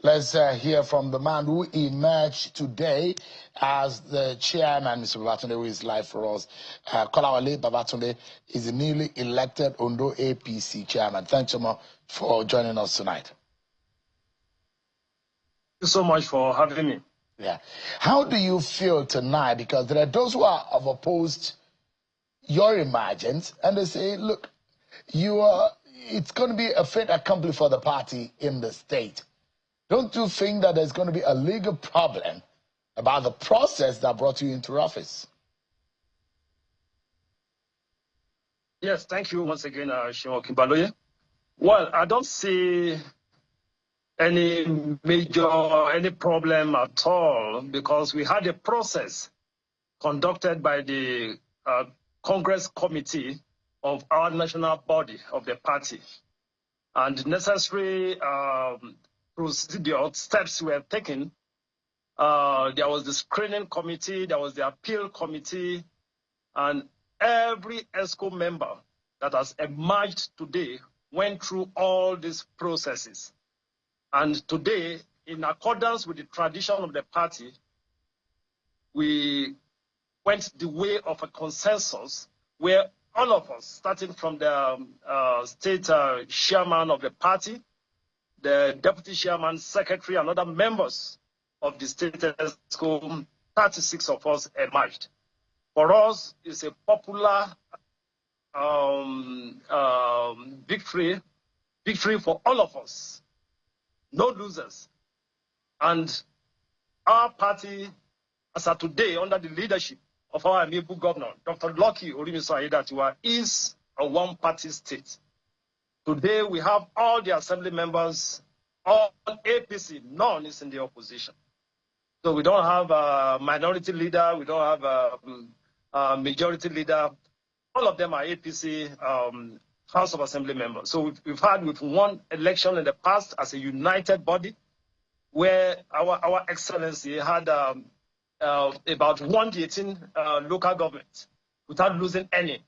Let's hear from the man who emerged today as the chairman, Mr. Babatunde, who is live for us. Kolawole Babatunde is the newly elected Ondo APC chairman. Thanks so much for joining us tonight. Thank you so much for having me. Yeah. How do you feel tonight? Because there are those who are opposed your emergence, and they say, look, it's going to be a fait accompli for the party in the state. Don't you think that there's going to be a legal problem about the process that brought you into office? Yes, thank you once again, Shimo Kimbaloye. Well, I don't see any problem at all, because we had a process conducted by the Congress Committee of our national body of the party, and necessary procedure steps were taken. There was the screening committee, there was the appeal committee, and every ESCO member that has emerged today went through all these processes. And today, in accordance with the tradition of the party, we went the way of a consensus where all of us, starting from the state chairman of the party, the deputy chairman, secretary, and other members of the state ESCO, 36 of us emerged. For us, it's a popular victory for all of us. No losers. And our party, as of today, under the leadership of our amiable governor, Dr. Lucky Orimiso, is a one-party state. Today, we have all the assembly members, all APC, none is in the opposition. So we don't have a minority leader, we don't have a majority leader. All of them are APC House of Assembly members. So we've won election in the past as a united body, where our excellency had about 118 local governments without losing any.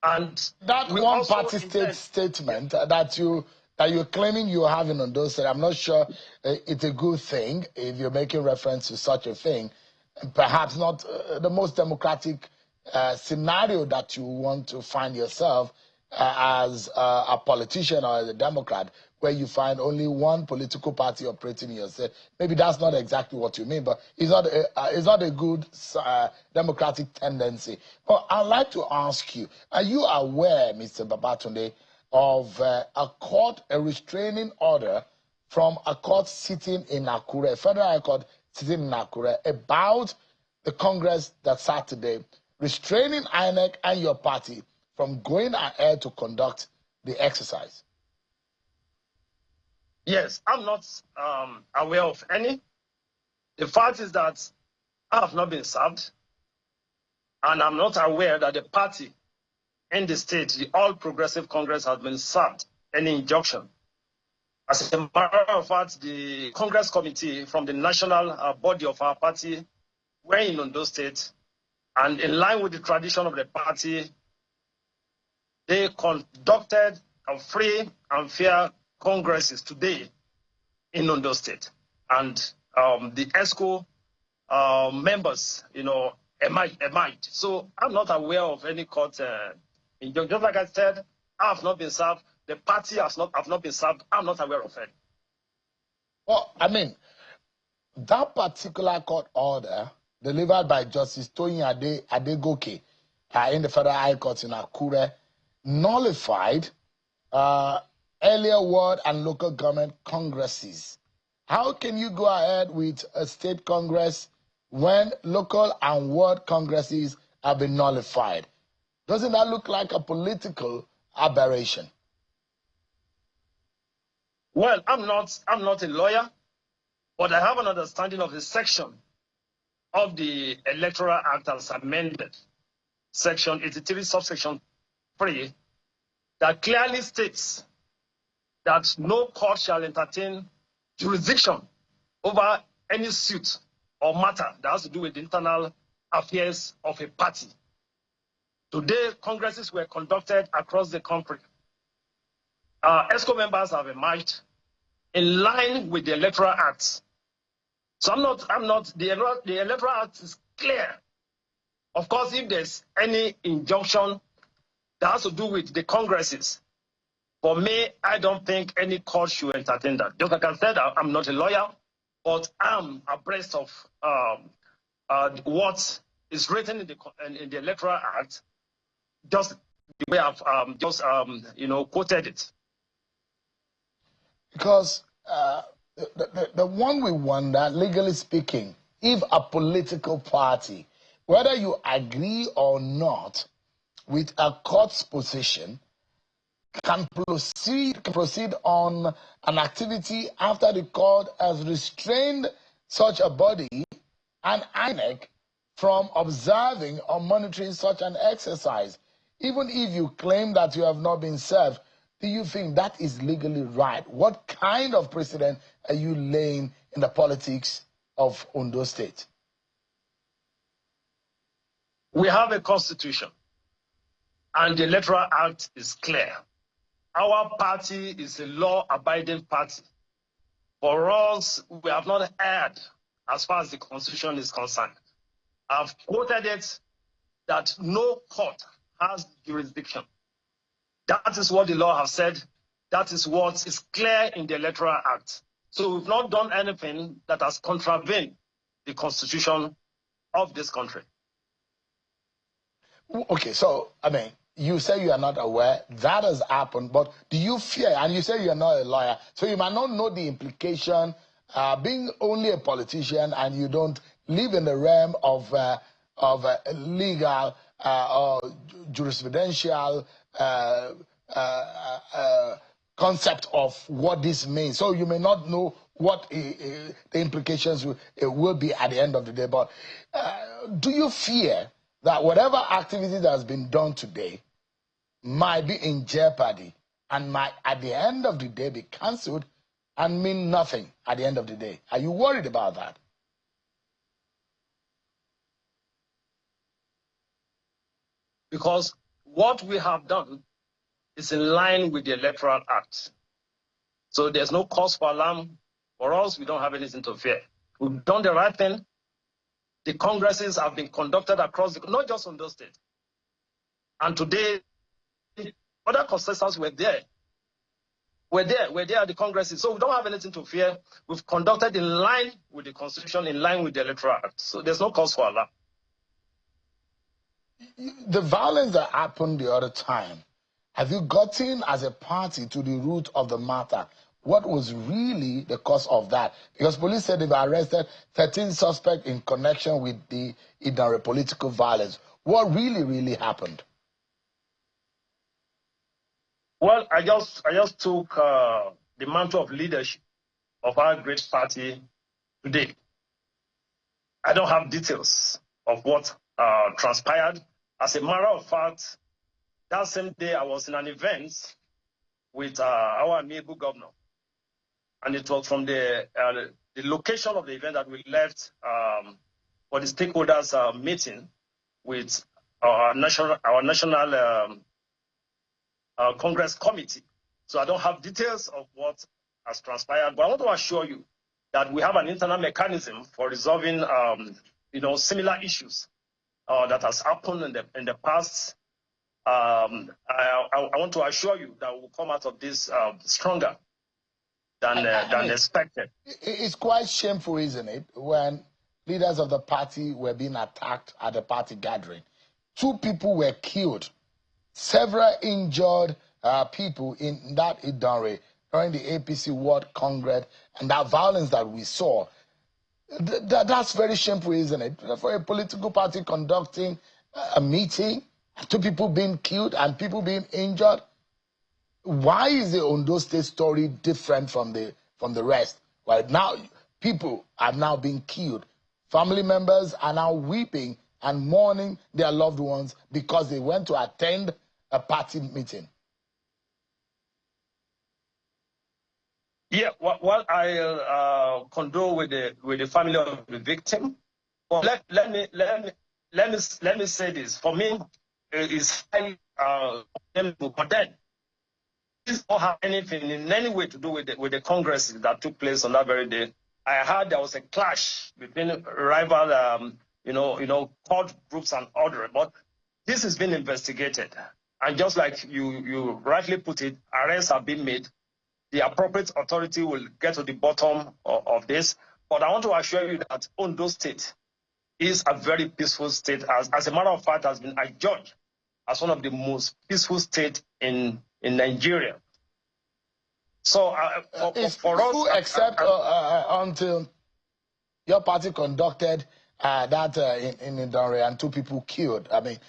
And that one-party statement that you're claiming you have in Ondo State, I'm not sure it's a good thing if you're making reference to such a thing. Perhaps not the most democratic scenario that you want to find yourself as a politician or as a Democrat, where you find only one political party operating in your state. Maybe that's not exactly what you mean, but it's not a good democratic tendency. But I'd like to ask you, are you aware, Mr. Babatunde, of a restraining order from a court sitting in Akure, a federal court sitting in Akure, about the Congress that sat today, restraining INEC and your party from going ahead to conduct the exercise? Yes, I'm not aware of any. The fact is that I have not been served, and I'm not aware that the party in the state, the All Progressive Congress, has been served any injunction. As a matter of fact, the Congress Committee from the national body of our party were in Ondo State, and in line with the tradition of the party, they conducted a free and fair congresses today in Ondo State. And the ESCO members, emerged. So I'm not aware of any court injunction. Just like I said, I have not been served. The party have not been served. I'm not aware of it. Well, I mean, that particular court order delivered by Justice Toyin Adegoke in the Federal High Court in Akure nullified earlier ward and local government congresses. How can you go ahead with a state congress when local and ward congresses have been nullified? Doesn't that look like a political aberration? Well, I'm not a lawyer, but I have an understanding of the section of the Electoral Act as amended, Section 83, subsection 3, that clearly states that no court shall entertain jurisdiction over any suit or matter that has to do with the internal affairs of a party. Today, congresses were conducted across the country. ESCO members have emerged in line with the Electoral Act. So the Electoral Act is clear. Of course, if there's any injunction that has to do with the congresses, for me, I don't think any court should entertain that. Just like I said, I'm not a lawyer, but I'm abreast of what is written in the Electoral Act, just the way I've quoted it. Because the one we wonder, legally speaking, if a political party, whether you agree or not with a court's position, can proceed on an activity after the court has restrained such a body and INEC from observing or monitoring such an exercise. Even if you claim that you have not been served, do you think that is legally right? What kind of precedent are you laying in the politics of Ondo State? We have a constitution, and the Electoral Act is clear. Our party is a law-abiding party. For us, we have not erred as far as the Constitution is concerned. I've quoted it that no court has jurisdiction. That is what the law has said. That is what is clear in the Electoral Act. So we've not done anything that has contravened the Constitution of this country. Okay, so, I mean, you say you are not aware that has happened, but do you fear, and you say you are not a lawyer, so you might not know the implication, being only a politician and you don't live in the realm of legal or jurisprudential concept of what this means. So you may not know what the implications will be at the end of the day, but do you fear that whatever activity that has been done today might be in jeopardy and might, at the end of the day, be cancelled and mean nothing at the end of the day? Are you worried about that? Because what we have done is in line with the Electoral Act. So there's no cause for alarm. For us, we don't have anything to fear. We've done the right thing. The congresses have been conducted across, not just on those states. And today, other contestants were there. We're there at the congresses. So we don't have anything to fear. We've conducted in line with the Constitution, in line with the Electoral Act. So there's no cause for alarm. The violence that happened the other time, have you gotten as a party to the root of the matter? What was really the cause of that? Because police said they've arrested 13 suspects in connection with the Idare political violence. What really happened? Well, I just took the mantle of leadership of our great party today. I don't have details of what transpired. As a matter of fact, that same day I was in an event with our amiable governor, and it was from the location of the event that we left for the stakeholders meeting with our national Congress committee. So I don't have details of what has transpired, but I want to assure you that we have an internal mechanism for resolving similar issues that has happened in the past. I want to assure you that we'll come out of this stronger than expected. It's quite shameful, isn't it, when leaders of the party were being attacked at the party gathering. 2 people were killed, several injured people in that Idare during the APC World Congress, and that violence that we saw. That's very shameful, isn't it? For a political party conducting a meeting, 2 people being killed and people being injured. Why is the Ondo State story different from the rest? Well, now people are now being killed. Family members are now weeping and mourning their loved ones because they went to attend a party meeting. Yeah, well, I condole with the family of the victim. But let me say this. For me, it's highly but then this don't have anything in any way to do with the congresses that took place on that very day. I heard there was a clash between rival, court groups and other, but this has been investigated. And just like you rightly put it, arrests have been made. The appropriate authority will get to the bottom of this. But I want to assure you that Ondo State is a very peaceful state. As a matter of fact, has been adjudged as one of the most peaceful states in Nigeria. So for us, except until your party conducted that in Indore and 2 people killed. I mean,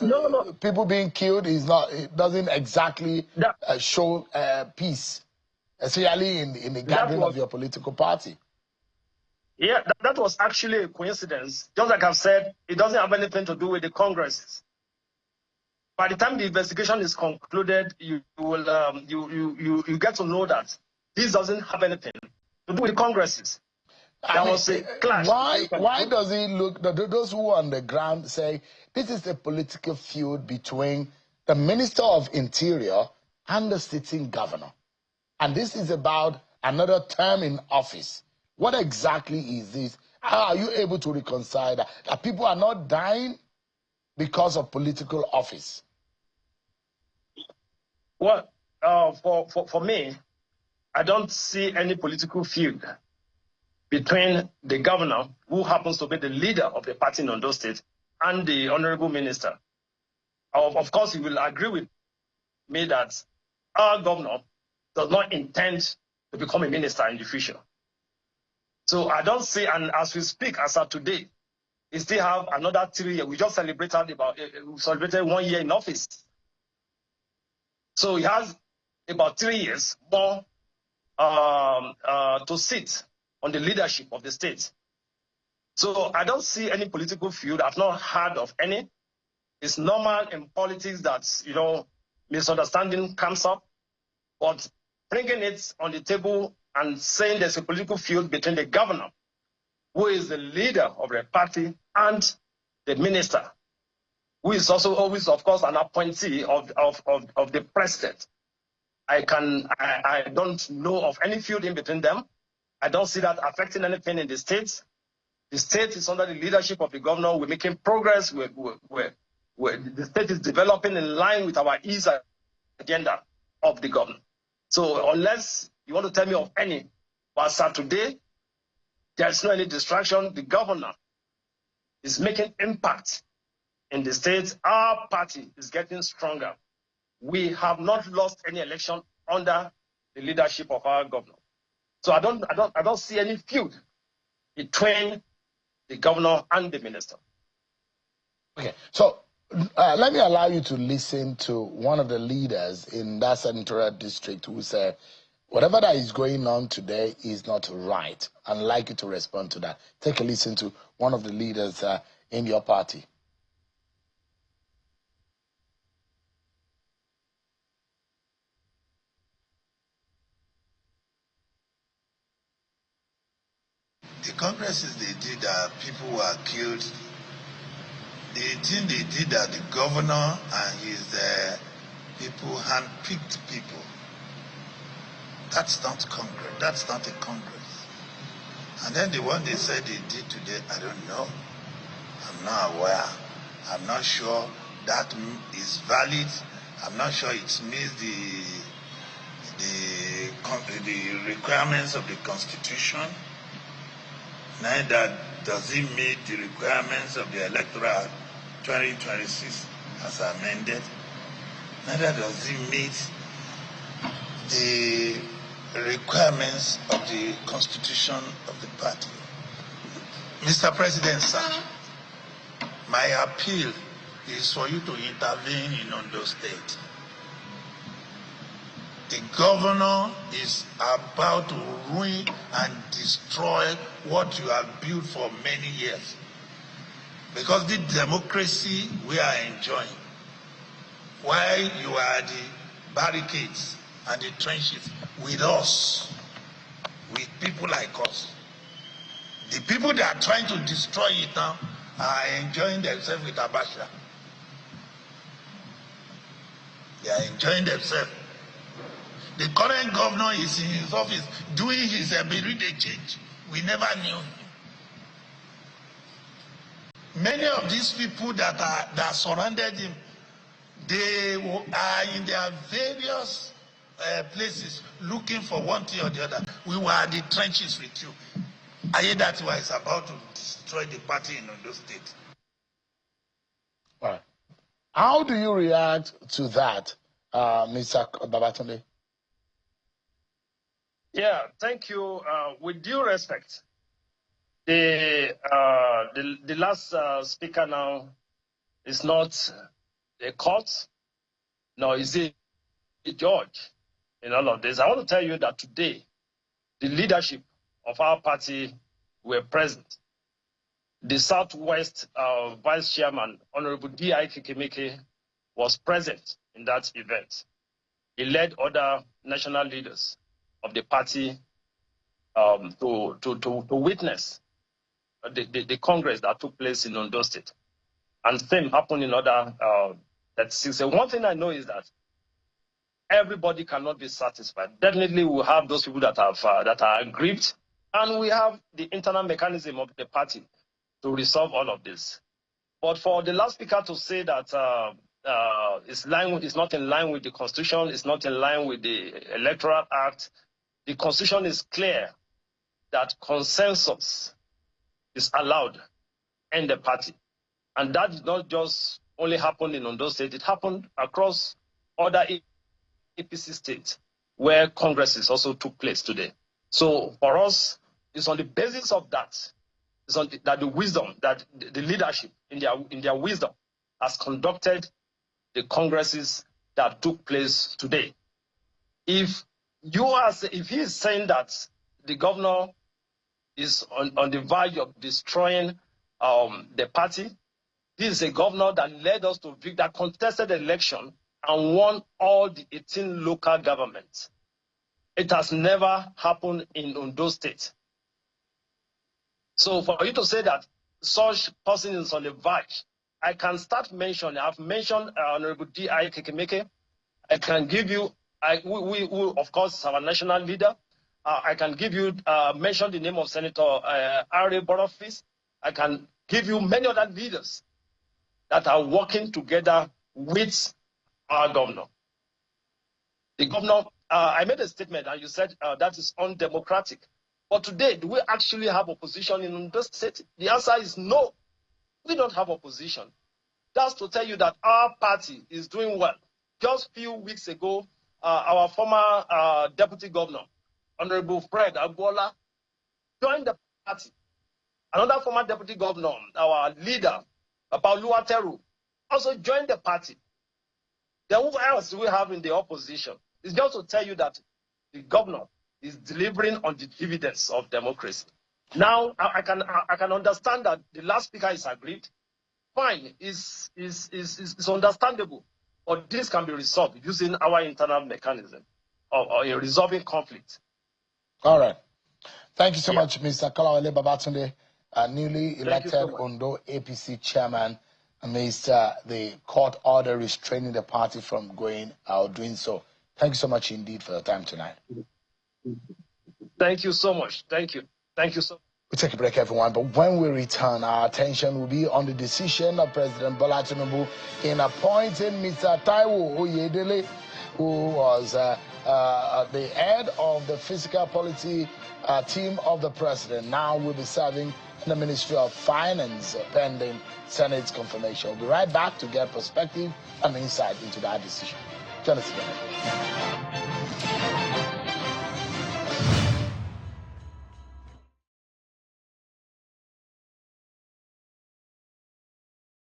no. People being killed is not. It doesn't exactly show peace, especially in the gathering of your political party. Yeah, that was actually a coincidence. Just like I've said, it doesn't have anything to do with the congresses. By the time the investigation is concluded, you will you get to know that this doesn't have anything to do with the congresses. There was a clash. Why does it look? Those who are on the ground say this is a political feud between the Minister of Interior and the sitting governor, and this is about another term in office. What exactly is this? How are you able to reconcile that people are not dying because of political office? Well, for me, I don't see any political feud between the governor, who happens to be the leader of the party in Ondo State, and the honorable minister. Of course, you will agree with me that our governor does not intend to become a minister in the future. So I don't see, and as we speak, as of today, we still have another 3 years. We just celebrated 1 year in office. So he has about 3 years more to sit on the leadership of the state. So I don't see any political feud. I've not heard of any. It's normal in politics that, misunderstanding comes up, but bringing it on the table and saying there's a political feud between the governor, who is the leader of the party, and the minister, who is also always, of course, an appointee of the president. I don't know of any feud in between them. I don't see that affecting anything in the state. The state is under the leadership of the governor. We're making progress. The state is developing in line with our ease agenda of the governor. So unless you want to tell me of any, but as of today, there's no any distraction. The governor is making impact in the state. Our party is getting stronger. We have not lost any election under the leadership of our governor. So I don't see any feud between the governor and the minister. Okay, so let me allow you to listen to one of the leaders in that senatorial district who said, whatever that is going on today is not right. I'd like you to respond to that. Take a listen to one of the leaders in your party. The congresses they did that people were killed. The thing they did that the governor and his people handpicked people. That's not Congress. That's not a Congress. And then the one they said they did today, I don't know. I'm not aware. I'm not sure that is valid. I'm not sure it meets the requirements of the Constitution. Neither does it meet the requirements of the Electoral 2026 as amended. Neither does it meet the requirements of the Constitution of the party. Mr. President, sir, my appeal is for you to intervene in Ondo State. The governor is about to ruin and destroy what you have built for many years. Because the democracy we are enjoying, while you are at the barricades and the trenches with us, with people like us, the people that are trying to destroy it now are enjoying themselves with Abacha. They are enjoying themselves. The current governor is in his office doing his everyday change. We never knew him. Many of these people that surrounded him, they are in their various places looking for one thing or the other. We were at the trenches with you. Ayedatiwa is about to destroy the party in Ondo State. All right. How do you react to that, Mr. Babatunde? Yeah, thank you. With due respect, the last speaker now is not a court, nor is it a judge in all of this. I want to tell you that today, the leadership of our party were present. The Southwest Vice Chairman, Honorable D.I. Kekemeke, was present in that event. He led other national leaders of the party to witness the Congress that took place in Ondo State. And same happened in other so one thing I know is that everybody cannot be satisfied. Definitely we'll have those people that are aggrieved, and we have the internal mechanism of the party to resolve all of this. But for the last speaker to say that it's not in line with the Constitution, it's not in line with the Electoral Act, the Constitution is clear that consensus is allowed in the party. And that did not just only happen in Ondo State, it happened across other APC states where congresses also took place today. So for us, it's on the basis of that, that the wisdom, that the leadership in their wisdom has conducted the congresses that took place today. If he is saying that the governor is on the verge of destroying the party, this is a governor that led us to that contested election and won all the 18 local governments. It has never happened in Ondo State. So for you to say that such person is on the verge, I can start mentioning. I've mentioned Honorable D.I. Kekemeke. I can give you, we of course, our national leader. I can give you, mention the name of Senator R.A. Borofis. I can give you many other leaders that are working together with our governor. The governor, I made a statement and you said that is undemocratic. But today, do we actually have opposition in this state? The answer is no. We don't have opposition. That's to tell you that our party is doing well. Just a few weeks ago, our former deputy governor, Honorable Fred Agbola, joined the party. Another former deputy governor, our leader, Pauluateru, also joined the party. Then who else do we have in the opposition? It's just to tell you that the governor is delivering on the dividends of democracy. Now, I can understand that the last speaker is aggrieved. Fine, is understandable. But this can be resolved using our internal mechanism or in resolving conflict. All right. Thank you so much, Mr. Kolawole Babatunde, newly elected Ondo APC chairman, amidst the court order restraining the party from going out doing so. Thank you so much indeed for your time tonight. Thank you so much. Thank you. Thank you so much. We'll take a break, everyone, but when we return, our attention will be on the decision of President Babatunde in appointing Mr. Taiwo Oyedele, who was the head of the fiscal policy team of the president. Now will be serving in the Ministry of Finance pending Senate's confirmation. We'll be right back to get perspective and insight into that decision. Join us again.